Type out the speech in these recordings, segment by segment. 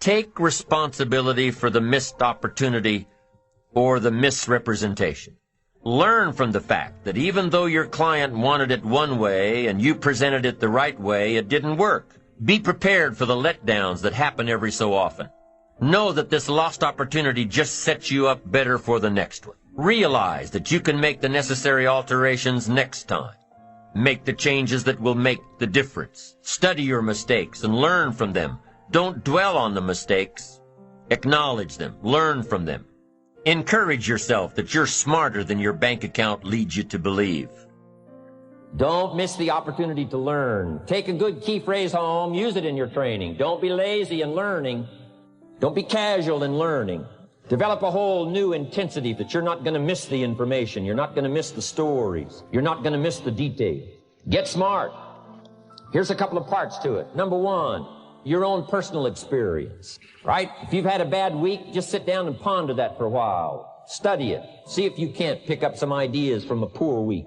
Take responsibility for the missed opportunity or the misrepresentation. Learn from the fact that even though your client wanted it one way and you presented it the right way, it didn't work. Be prepared for the letdowns that happen every so often. Know that this lost opportunity just sets you up better for the next one. Realize that you can make the necessary alterations next time. Make the changes that will make the difference. Study your mistakes and learn from them. Don't dwell on the mistakes. Acknowledge them. Learn from them. Encourage yourself that you're smarter than your bank account leads you to believe. Don't miss the opportunity to learn. Take a good key phrase home. Use it in your training. Don't be lazy in learning. Don't be casual in learning. Develop a whole new intensity that you're not going to miss the information. You're not going to miss the stories. You're not going to miss the details. Get smart. Here's a couple of parts to it. Number one, your own personal experience, right? If you've had a bad week, just sit down and ponder that for a while. Study it. See if you can't pick up some ideas from a poor week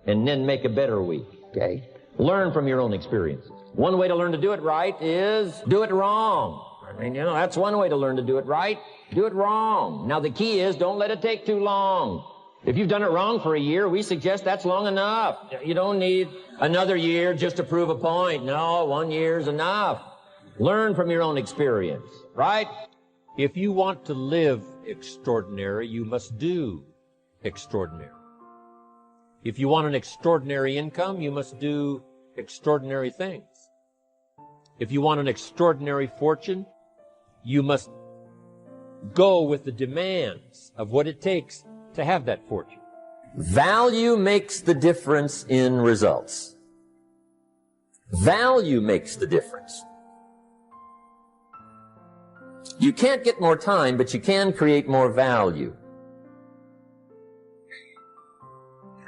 and then make a better week, okay? Learn from your own experiences. One way to learn to do it right is do it wrong. I mean, that's one way to learn to do it right. Do it wrong. Now, the key is don't let it take too long. If you've done it wrong for a year, we suggest that's long enough. You don't need another year just to prove a point. No, 1 year's enough. Learn from your own experience, right? If you want to live extraordinary, you must do extraordinary. If you want an extraordinary income, you must do extraordinary things. If you want an extraordinary fortune, you must go with the demands of what it takes to have that fortune. Value makes the difference in results. Value makes the difference. You can't get more time, but you can create more value.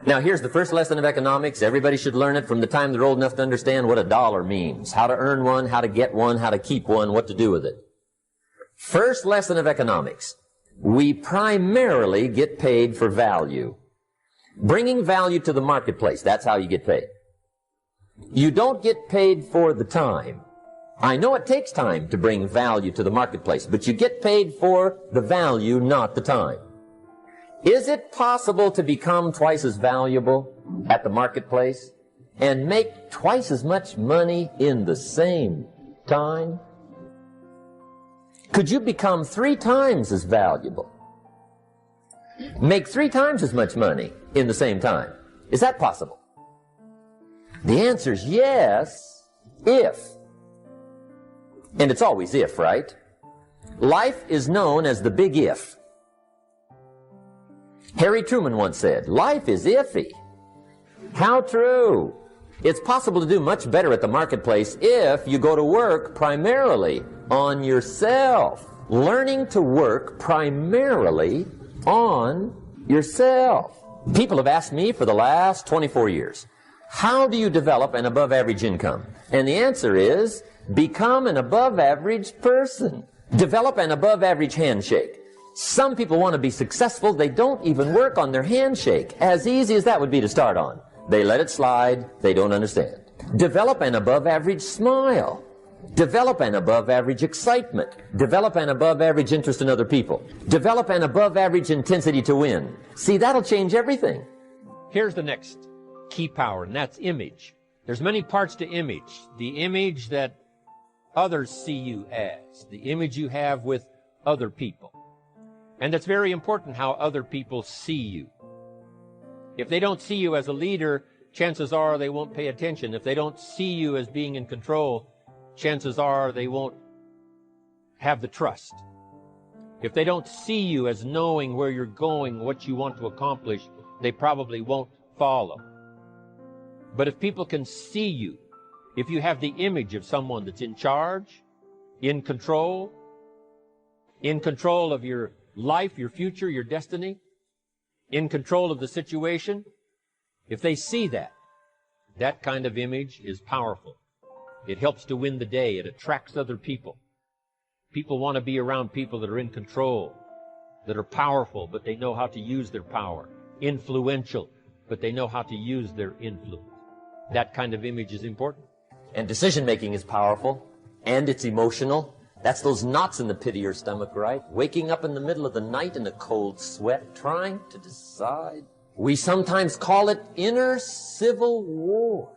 Now, here's the first lesson of economics. Everybody should learn it from the time they're old enough to understand what a dollar means, how to earn one, how to get one, how to keep one, what to do with it. First lesson of economics. We primarily get paid for value. Bringing value to the marketplace, that's how you get paid. You don't get paid for the time. I know it takes time to bring value to the marketplace, but you get paid for the value, not the time. Is it possible to become twice as valuable at the marketplace and make twice as much money in the same time? Could you become 3 times as valuable? Make 3 times as much money in the same time? Is that possible? The answer is yes, if. And it's always if, right? Life is known as the big if. Harry Truman once said, life is iffy. How true. It's possible to do much better at the marketplace if you go to work primarily on yourself. Learning to work primarily on yourself. People have asked me for the last 24 years, how do you develop an above average income? And the answer is, become an above average person. Develop an above average handshake. Some people want to be successful, they don't even work on their handshake. As easy as that would be to start on. They let it slide, they don't understand. Develop an above average smile. Develop an above average excitement. Develop an above average interest in other people. Develop an above average intensity to win. See, that'll change everything. Here's the next key power, and that's image. There's many parts to image. The image that others see you as. The image you have with other people. And that's very important how other people see you. If they don't see you as a leader, chances are they won't pay attention. If they don't see you as being in control, chances are they won't have the trust. If they don't see you as knowing where you're going, what you want to accomplish, they probably won't follow. But if people can see you, if you have the image of someone that's in charge, in control of your life, your future, your destiny, in control of the situation, if they see that, that kind of image is powerful. It helps to win the day. It attracts other people. People want to be around people that are in control, that are powerful, but they know how to use their power. Influential, but they know how to use their influence. That kind of image is important. And decision-making is powerful, and it's emotional, That's those knots in the pit of your stomach, right? Waking up in the middle of the night in a cold sweat, trying to decide. We sometimes call it inner civil war.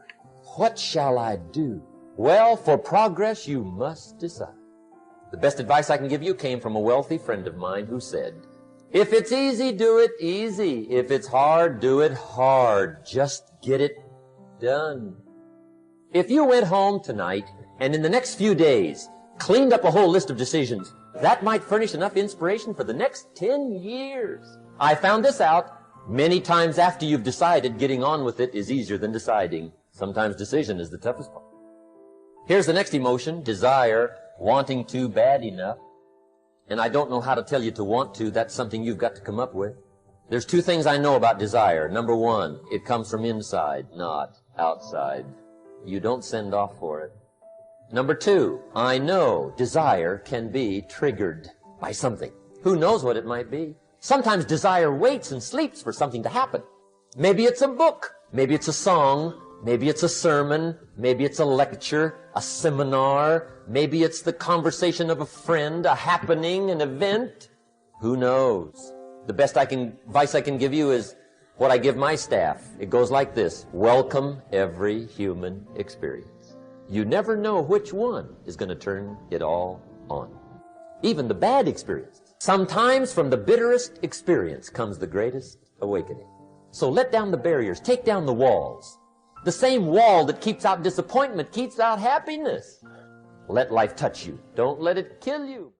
What shall I do? Well, for progress, you must decide. The best advice I can give you came from a wealthy friend of mine who said, if it's easy, do it easy. If it's hard, do it hard. Just get it done. If you went home tonight and in the next few days cleaned up a whole list of decisions, that might furnish enough inspiration for the next 10 years. I found this out many times after you've decided. Getting on with it is easier than deciding. Sometimes decision is the toughest part. Here's the next emotion, desire, wanting to bad enough. And I don't know how to tell you to want to. That's something you've got to come up with. There's two things I know about desire. Number one, it comes from inside, not outside. You don't send off for it. Number two, I know desire can be triggered by something. Who knows what it might be? Sometimes desire waits and sleeps for something to happen. Maybe it's a book. Maybe it's a song. Maybe it's a sermon. Maybe it's a lecture, a seminar. Maybe it's the conversation of a friend, a happening, an event. Who knows? The best advice I can give you is what I give my staff. It goes like this. Welcome every human experience. You never know which one is going to turn it all on. Even the bad experience. Sometimes from the bitterest experience comes the greatest awakening. So let down the barriers. Take down the walls. The same wall that keeps out disappointment keeps out happiness. Let life touch you. Don't let it kill you.